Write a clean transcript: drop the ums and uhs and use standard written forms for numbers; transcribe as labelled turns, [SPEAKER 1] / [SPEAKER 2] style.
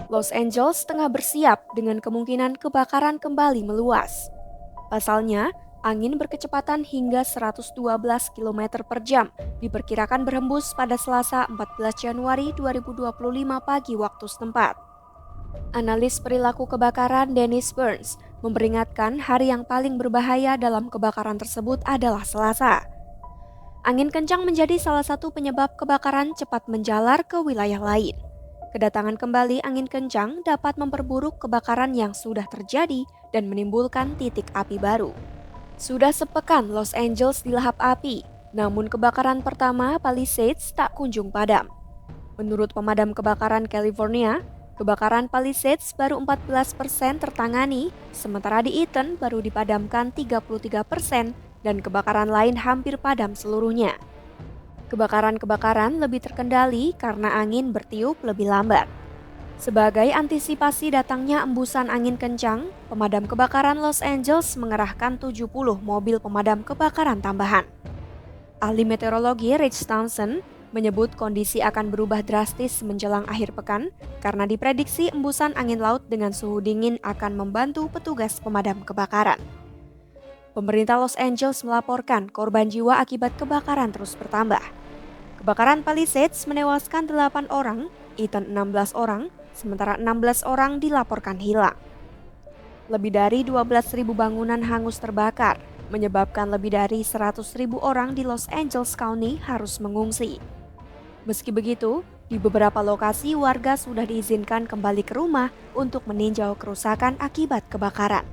[SPEAKER 1] Los Angeles tengah bersiap dengan kemungkinan kebakaran kembali meluas. Pasalnya, angin berkecepatan hingga 112 km per jam diperkirakan berhembus pada Selasa 14 Januari 2025 pagi waktu setempat. Analis perilaku kebakaran Dennis Burns memperingatkan hari yang paling berbahaya dalam kebakaran tersebut adalah Selasa. Angin kencang menjadi salah satu penyebab kebakaran cepat menjalar ke wilayah lain. Kedatangan kembali angin kencang dapat memperburuk kebakaran yang sudah terjadi dan menimbulkan titik api baru. Sudah sepekan Los Angeles dilahap api, namun kebakaran pertama Palisades tak kunjung padam. Menurut pemadam kebakaran California, kebakaran Palisades baru 14% tertangani, sementara di Eaton baru dipadamkan 33% dan kebakaran lain hampir padam seluruhnya. Kebakaran-kebakaran lebih terkendali karena angin bertiup lebih lambat. Sebagai antisipasi datangnya embusan angin kencang, pemadam kebakaran Los Angeles mengerahkan 70 mobil pemadam kebakaran tambahan. Ahli meteorologi Rich Townsend menyebut kondisi akan berubah drastis menjelang akhir pekan karena diprediksi embusan angin laut dengan suhu dingin akan membantu petugas pemadam kebakaran. Pemerintah Los Angeles melaporkan korban jiwa akibat kebakaran terus bertambah. Kebakaran Palisades menewaskan 8 orang, Eaton 16 orang, sementara 16 orang dilaporkan hilang. Lebih dari 12.000 bangunan hangus terbakar, menyebabkan lebih dari 100.000 orang di Los Angeles County harus mengungsi. Meski begitu, di beberapa lokasi warga sudah diizinkan kembali ke rumah untuk meninjau kerusakan akibat kebakaran.